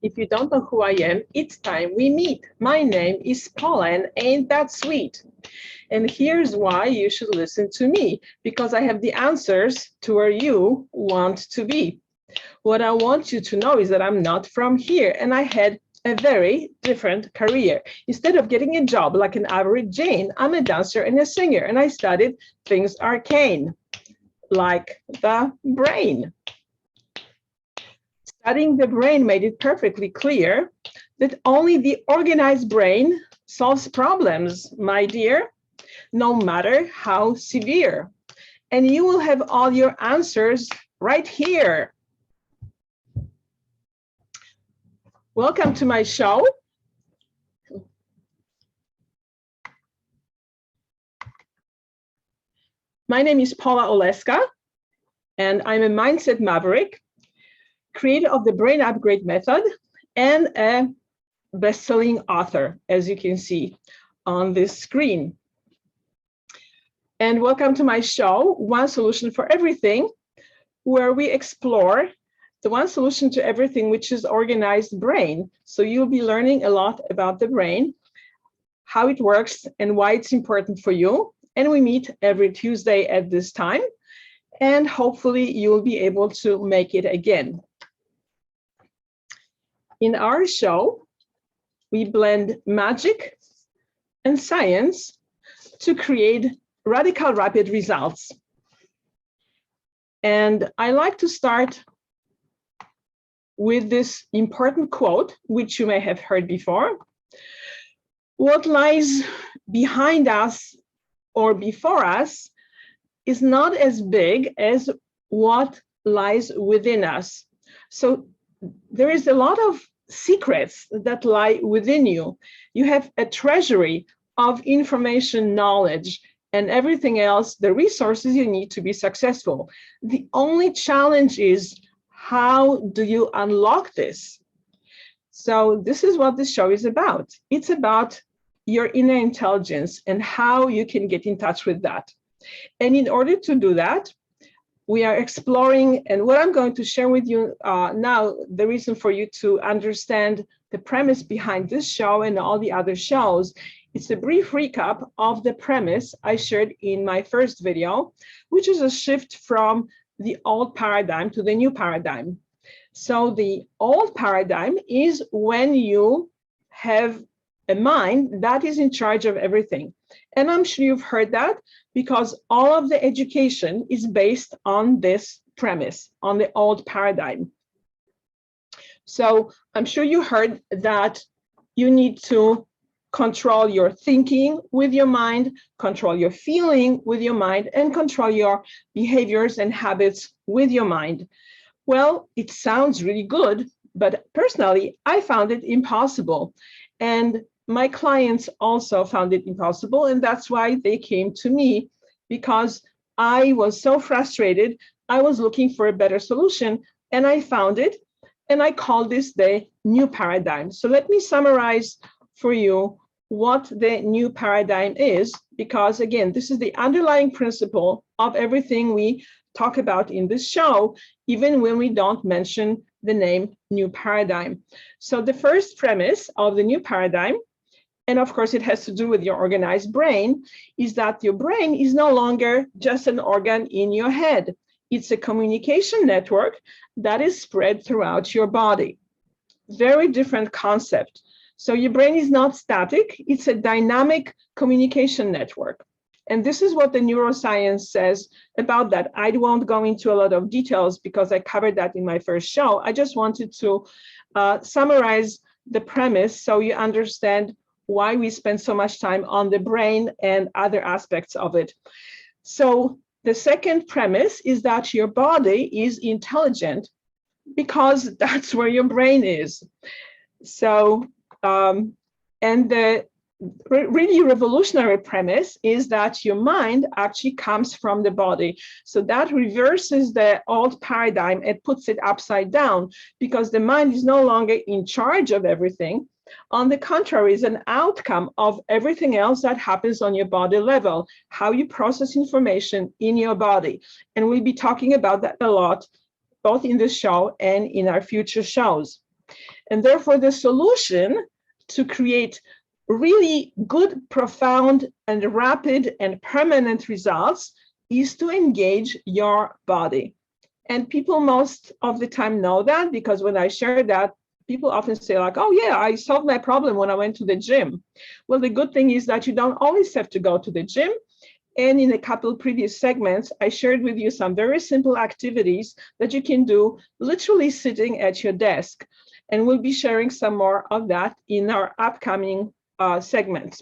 If you don't know who I am, it's time we meet. My name is Paula, and ain't that sweet? And here's why you should listen to me, because I have the answers to where you want to be. What I want you to know is that I'm not from here, and I had a very different career. Instead of getting a job like an average Jane, I'm a dancer and a singer, and I studied things arcane, like the brain. Studying the brain made it perfectly clear that only the organized brain solves problems, my dear, no matter how severe. And you will have all your answers right here. Welcome to my show. My name is Paula Oleska, and I'm a mindset maverick, creator of the Brain Upgrade Method, and a best-selling author, as you can see on this screen. And welcome to my show, One Solution for Everything, where we explore the one solution to everything, which is organized brain. So you'll be learning a lot about the brain, how it works, and why it's important for you. And we meet every Tuesday at this time, and hopefully you'll be able to make it again. In our show, we blend magic and science to create radical, rapid results. And I like to start with this important quote, which you may have heard before. What lies behind us or before us is not as big as what lies within us. So there is a lot of secrets that lie within you. You have a treasury of information, knowledge, and everything else, the resources you need to be successful. The only challenge is, how do you unlock this? So this is what this show is about. It's about your inner intelligence and how you can get in touch with that. And in order to do that, we are exploring, and what I'm going to share with you now, the reason for you to understand the premise behind this show and all the other shows, it's a brief recap of the premise I shared in my first video, which is a shift from the old paradigm to the new paradigm. So the old paradigm is when you have a mind that is in charge of everything. And I'm sure you've heard that because all of the education is based on this premise, on the old paradigm. So I'm sure you heard that you need to control your thinking with your mind, control your feeling with your mind, and control your behaviors and habits with your mind. Well, it sounds really good, but personally, I found it impossible. And my clients also found it impossible, and that's why they came to me, because I was so frustrated. I was looking for a better solution, and I found it, and I call this the new paradigm. So let me summarize for you what the new paradigm is, because again, this is the underlying principle of everything we talk about in this show, even when we don't mention the name new paradigm. So the first premise of the new paradigm, and of course it has to do with your organized brain, is that your brain is no longer just an organ in your head. It's a communication network that is spread throughout your body. Very different concept. So your brain is not static, it's a dynamic communication network. And this is what the neuroscience says about that. I won't go into a lot of details because I covered that in my first show. I just wanted to summarize the premise so you understand why we spend so much time on the brain and other aspects of it. So the second premise is that your body is intelligent because that's where your brain is. So, and the really revolutionary premise is that your mind actually comes from the body. So that reverses the old paradigm and puts it upside down, because the mind is no longer in charge of everything. On the contrary, is an outcome of everything else that happens on your body level, how you process information in your body. And we'll be talking about that a lot, both in this show and in our future shows. And therefore, the solution to create really good, profound, and rapid and permanent results is to engage your body. And people most of the time know that, because when I share that, people often say like, oh yeah, I solved my problem when I went to the gym. Well, the good thing is that you don't always have to go to the gym. And in a couple of previous segments, I shared with you some very simple activities that you can do literally sitting at your desk. And we'll be sharing some more of that in our upcoming segments.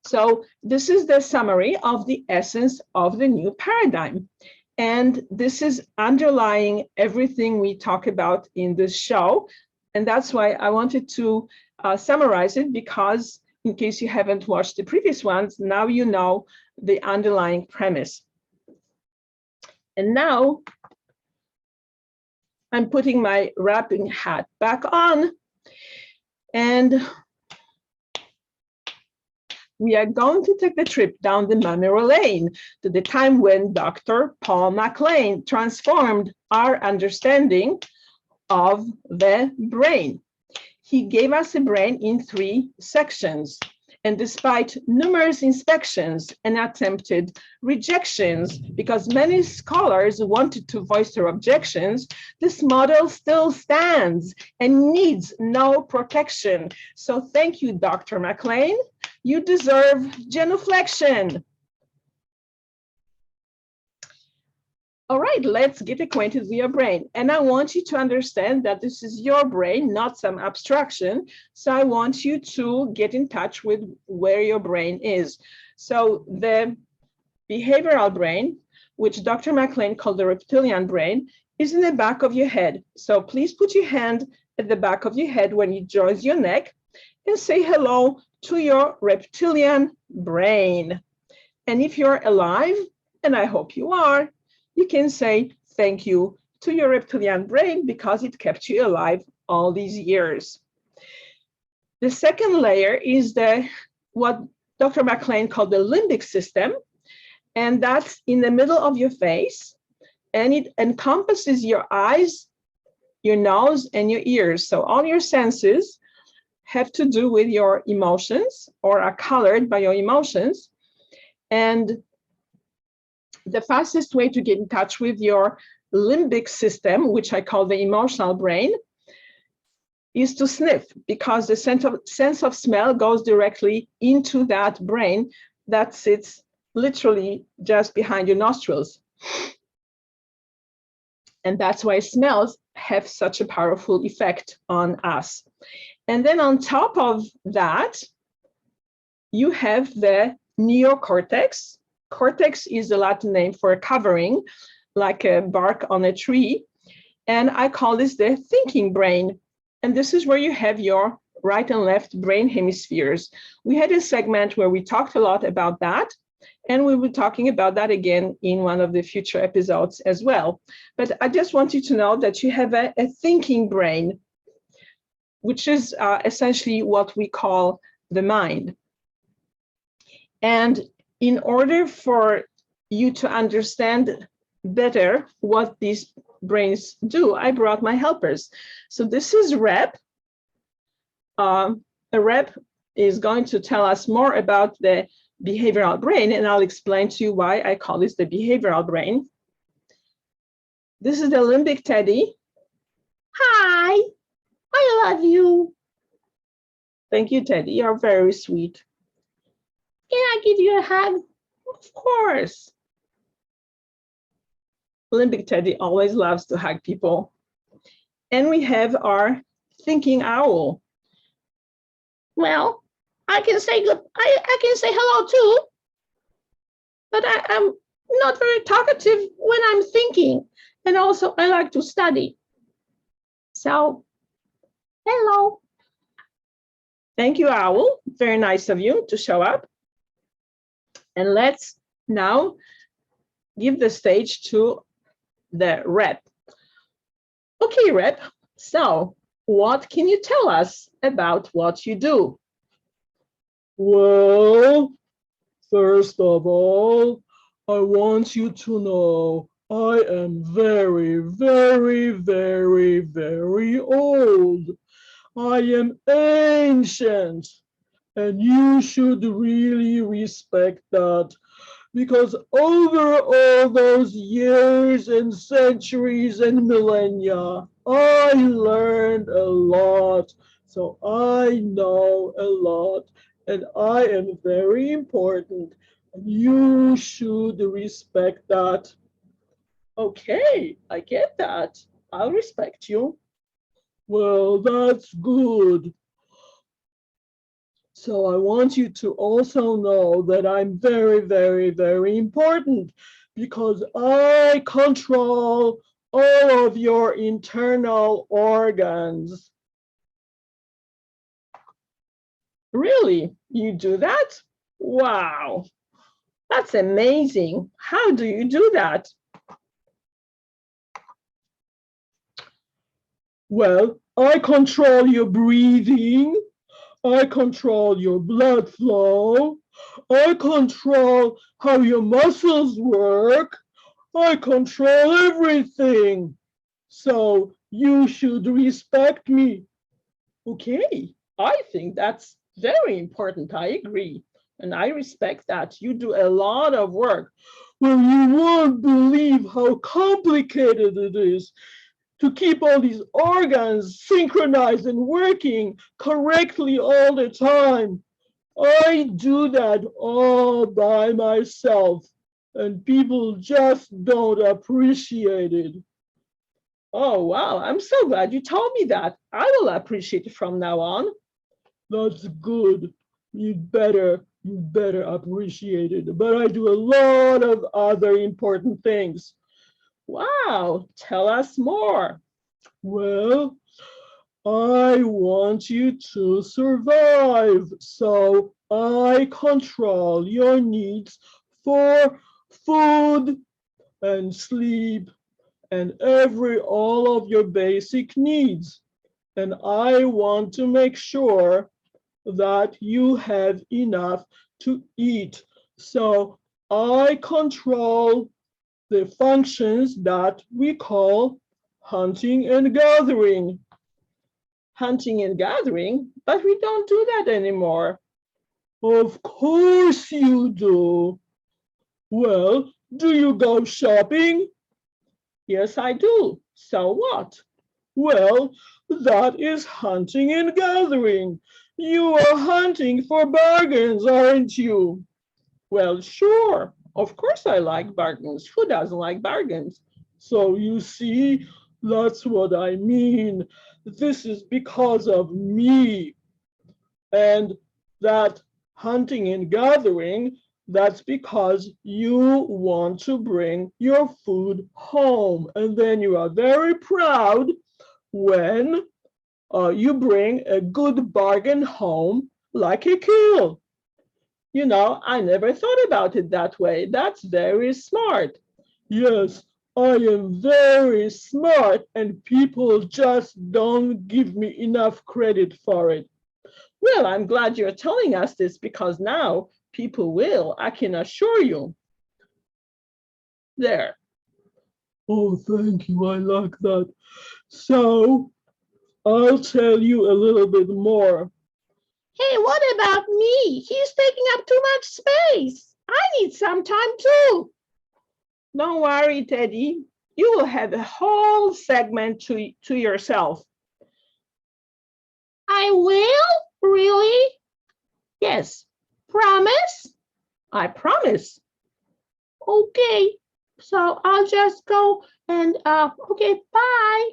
So this is the summary of the essence of the new paradigm. And this is underlying everything we talk about in this show. And that's why I wanted to summarize it, because in case you haven't watched the previous ones, now you know the underlying premise. And now I'm putting my wrapping hat back on, and we are going to take the trip down the memory lane to the time when Dr. Paul MacLean transformed our understanding of the brain. He gave us a brain in 3 sections. And despite numerous inspections and attempted rejections, because many scholars wanted to voice their objections, this model still stands and needs no protection. So thank you, Dr. MacLean. You deserve genuflection. All right, let's get acquainted with your brain. And I want you to understand that this is your brain, not some abstraction. So I want you to get in touch with where your brain is. So the behavioral brain, which Dr. MacLean called the reptilian brain, is in the back of your head. So please put your hand at the back of your head when it joins your neck and say hello to your reptilian brain. And if you're alive, and I hope you are, you can say thank you to your reptilian brain because it kept you alive all these years. The second layer is what Dr. MacLean called the limbic system, and that's in the middle of your face, and it encompasses your eyes, your nose, and your ears. So all your senses have to do with your emotions or are colored by your emotions. And the fastest way to get in touch with your limbic system, which I call the emotional brain, is to sniff, because the sense of smell goes directly into that brain that sits literally just behind your nostrils. And that's why smells have such a powerful effect on us. And then on top of that, you have the neocortex. Cortex is the Latin name for a covering, like a bark on a tree. And I call this the thinking brain. And this is where you have your right and left brain hemispheres. We had a segment where we talked a lot about that, and we will be talking about that again in one of the future episodes as well. But I just want you to know that you have a thinking brain, which is essentially what we call the mind. And in order for you to understand better what these brains do, I brought my helpers. So this is Rep. A Rep is going to tell us more about the behavioral brain, and I'll explain to you why I call this the behavioral brain. This is the limbic Teddy. Hi, I love you. Thank you, Teddy. You're very sweet. Can I give you a hug? Of course. Limbic Teddy always loves to hug people. And we have our thinking owl. Well, I can say good. I can say hello too, but I'm not very talkative when I'm thinking, and also I like to study. So, hello. Thank you, Owl. Very nice of you to show up. And let's now give the stage to the Rep. Okay, Rep. So, what can you tell us about what you do? Well, first of all, I want you to know I am very, very, very, very old. I am ancient. And you should really respect that because over all those years and centuries and millennia, I learned a lot. So I know a lot and I am very important. And you should respect that. Okay, I get that. I'll respect you. Well, that's good. So I want you to also know that I'm very, very, very important because I control all of your internal organs. Really? You do that? Wow, that's amazing. How do you do that? Well, I control your breathing. I control your blood flow. I control how your muscles work. I control everything. So you should respect me. Okay, I think that's very important. I agree. And I respect that. You do a lot of work. Well, you won't believe how complicated it is to keep all these organs synchronized and working correctly all the time. I do that all by myself, and people just don't appreciate it. Oh, wow. I'm so glad you told me that. I will appreciate it from now on. That's good. You better appreciate it. But I do a lot of other important things. Wow, tell us more. Well, I want you to survive, so I control your needs for food and sleep and all of your basic needs. And I want to make sure that you have enough to eat. So I control the functions that we call hunting and gathering. Hunting and gathering, but we don't do that anymore. Of course you do. Well, do you go shopping? Yes, I do. So what? Well, that is hunting and gathering. You are hunting for bargains, aren't you? Well, sure. Of course I like bargains. Who doesn't like bargains? So you see, that's what I mean. This is because of me. And that hunting and gathering, that's because you want to bring your food home. And then you are very proud when you bring a good bargain home like a kill. You know, I never thought about it that way. That's very smart. Yes, I am very smart and people just don't give me enough credit for it. Well, I'm glad you're telling us this because now people will, I can assure you. There. Oh, thank you. I like that. So I'll tell you a little bit more. Hey, what about me? He's taking up too much space. I need some time too. Don't worry, Teddy. You will have a whole segment to yourself. I will? Really? Yes. Promise? I promise. Okay. So I'll just go and okay, bye.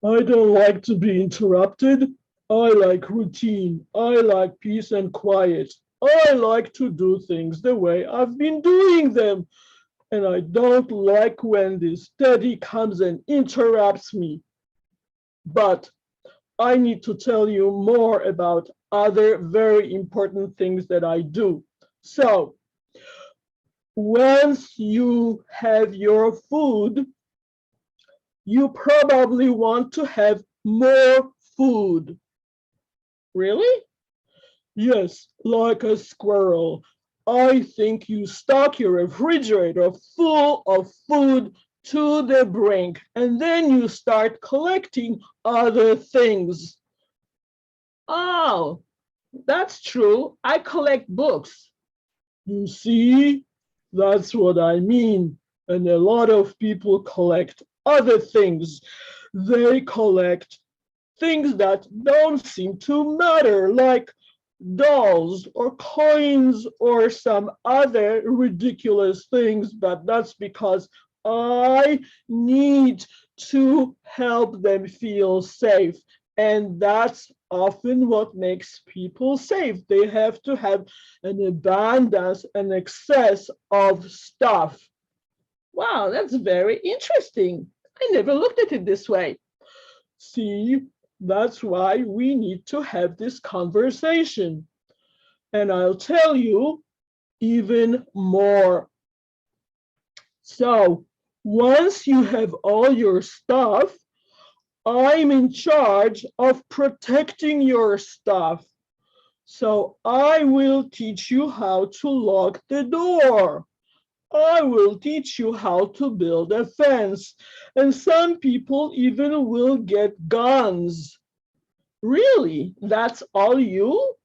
I don't like to be interrupted. I like routine. I like peace and quiet. I like to do things the way I've been doing them. And I don't like when this Teddy comes and interrupts me. But I need to tell you more about other very important things that I do. So once you have your food, you probably want to have more food. Really? Yes, like a squirrel. I think you stock your refrigerator full of food to the brink, and then you start collecting other things. Oh, that's true. I collect books. You see, that's what I mean. And a lot of people collect other things. They collect things that don't seem to matter, like dolls or coins or some other ridiculous things, but that's because I need to help them feel safe. And that's often what makes people safe. They have to have an abundance, an excess of stuff. Wow, that's very interesting. I never looked at it this way. See, that's why we need to have this conversation. And I'll tell you even more. So once you have all your stuff, I'm in charge of protecting your stuff. So I will teach you how to lock the door. I will teach you how to build a fence. And some people even will get guns. Really? That's all you?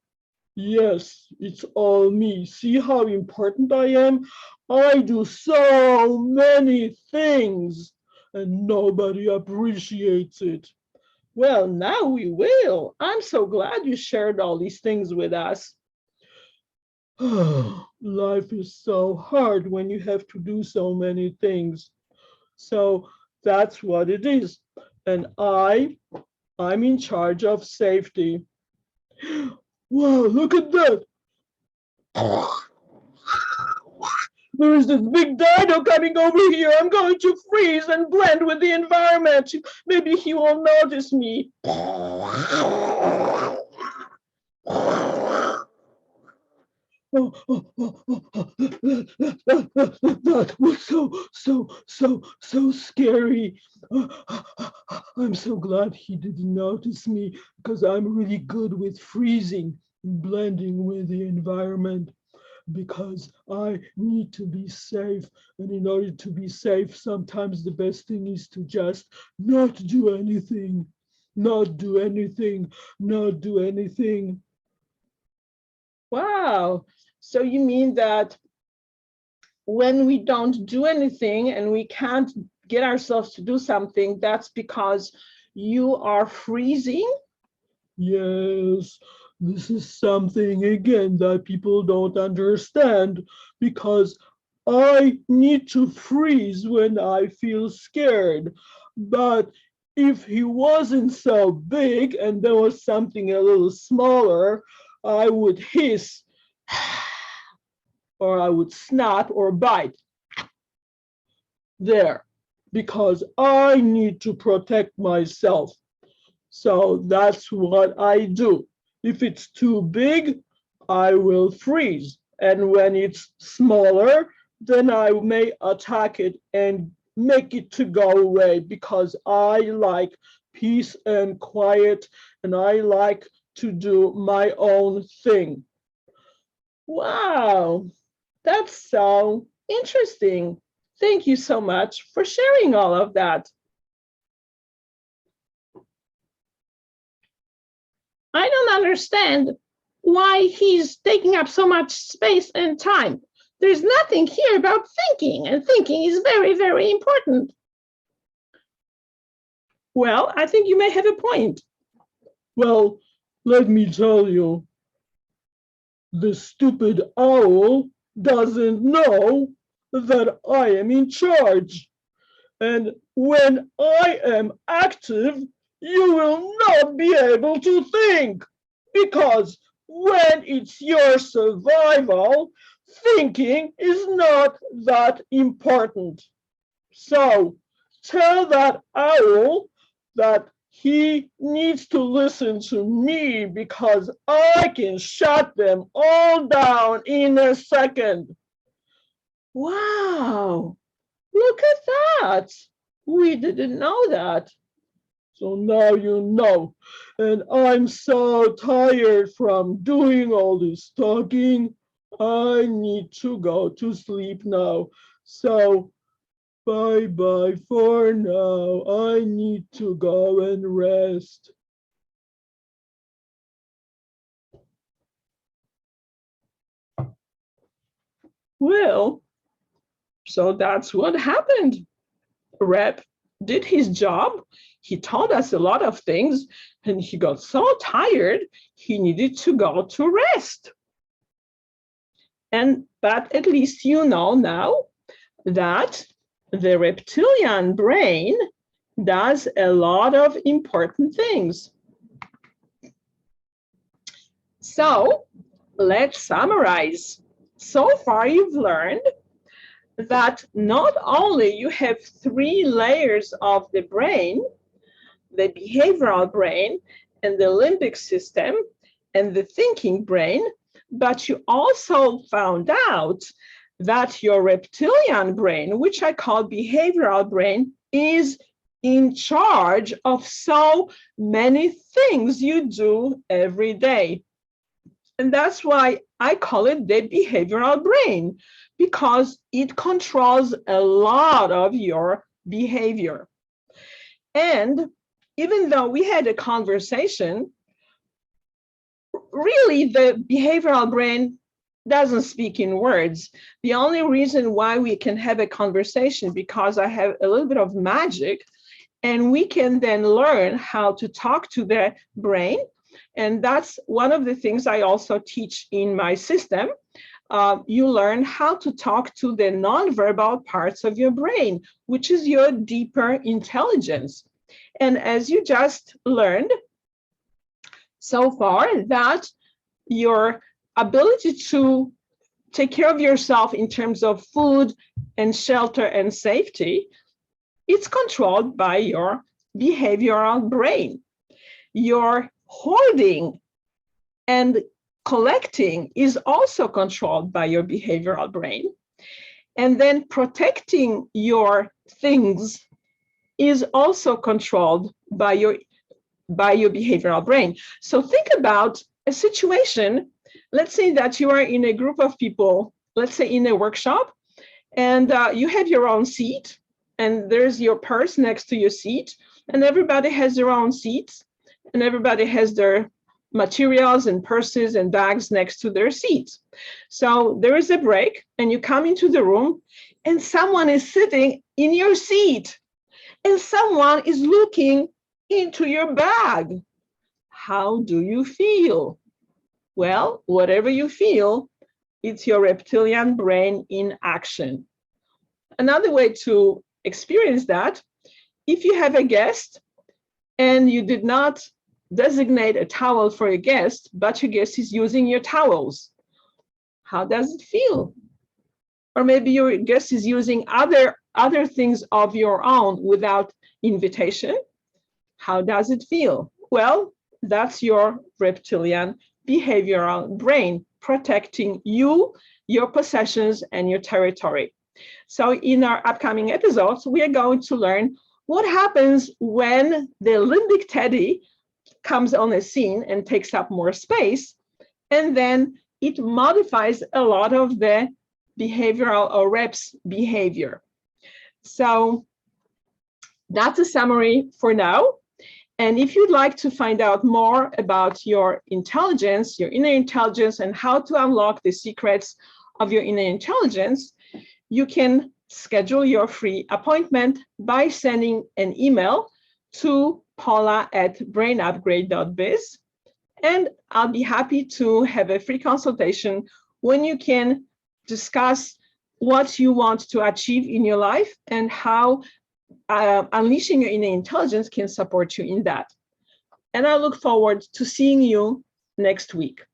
Yes, it's all me. See how important I am? I do so many things and nobody appreciates it. Well, now we will. I'm so glad you shared all these things with us. Life is so hard when you have to do so many things. So that's what it is. And I'm in charge of safety. Wow, look at that. There is this big dino coming over here. I'm going to freeze and blend with the environment. Maybe he won't notice me. That was so scary. I'm so glad he didn't notice me because I'm really good with freezing and blending with the environment because I need to be safe. And in order to be safe, sometimes the best thing is to just not do anything, not do anything, not do anything. Wow. So you mean that when we don't do anything and we can't get ourselves to do something, that's because you are freezing? Yes, this is something again that people don't understand because I need to freeze when I feel scared. But if he wasn't so big and there was something a little smaller, I would hiss or I would snap or bite. There, because I need to protect myself. So that's what I do. If it's too big, I will freeze. And when it's smaller, then I may attack it and make it to go away because I like peace and quiet and I like to do my own thing. Wow, that's so interesting. Thank you so much for sharing all of that. I don't understand why he's taking up so much space and time. There's nothing here about thinking, and thinking is very, very important. Well, I think you may have a point. Well, let me tell you, the stupid owl doesn't know that I am in charge. And when I am active, you will not be able to think. Because when it's your survival, thinking is not that important. So tell that owl that he needs to listen to me because I can shut them all down in a second. Wow, look at that. We didn't know that. So now you know. And I'm so tired from doing all this talking. I need to go to sleep now. So bye-bye for now. I need to go and rest. Well, so that's what happened. Rep did his job. He taught us a lot of things, and he got so tired, he needed to go to rest. But at least you know now that the reptilian brain does a lot of important things. So let's summarize. So far, you've learned that not only you have 3 layers of the brain, the behavioral brain and the limbic system and the thinking brain, but you also found out that your reptilian brain, which I call behavioral brain, is in charge of so many things you do every day. And that's why I call it the behavioral brain, because it controls a lot of your behavior. And even though we had a conversation, really the behavioral brain doesn't speak in words. The only reason why we can have a conversation because I have a little bit of magic, and we can then learn how to talk to the brain. And that's one of the things I also teach in my system. You learn how to talk to the nonverbal parts of your brain, which is your deeper intelligence. And as you just learned so far, that your ability to take care of yourself in terms of food and shelter and safety, it's controlled by your behavioral brain. Your hoarding and collecting is also controlled by your behavioral brain. And then protecting your things is also controlled by your behavioral brain. So think about a situation. Let's say that you are in a group of people, let's say in a workshop, and you have your own seat, and there's your purse next to your seat, and everybody has their own seats, and everybody has their materials and purses and bags next to their seats. So there is a break, and you come into the room, and someone is sitting in your seat, and someone is looking into your bag. How do you feel? Well, whatever you feel, it's your reptilian brain in action. Another way to experience that, if you have a guest and you did not designate a towel for a guest, but your guest is using your towels, how does it feel? Or maybe your guest is using other things of your own without invitation. How does it feel? Well, that's your reptilian behavioral brain protecting you, your possessions, and your territory. So in our upcoming episodes, we are going to learn what happens when the limbic teddy comes on the scene and takes up more space, and then it modifies a lot of the behavioral or reps behavior. So that's a summary for now. And if you'd like to find out more about your intelligence, your inner intelligence, and how to unlock the secrets of your inner intelligence, you can schedule your free appointment by sending an email to paula@brainupgrade.biz. And I'll be happy to have a free consultation when you can discuss what you want to achieve in your life and how unleashing your inner intelligence can support you in that. And I look forward to seeing you next week.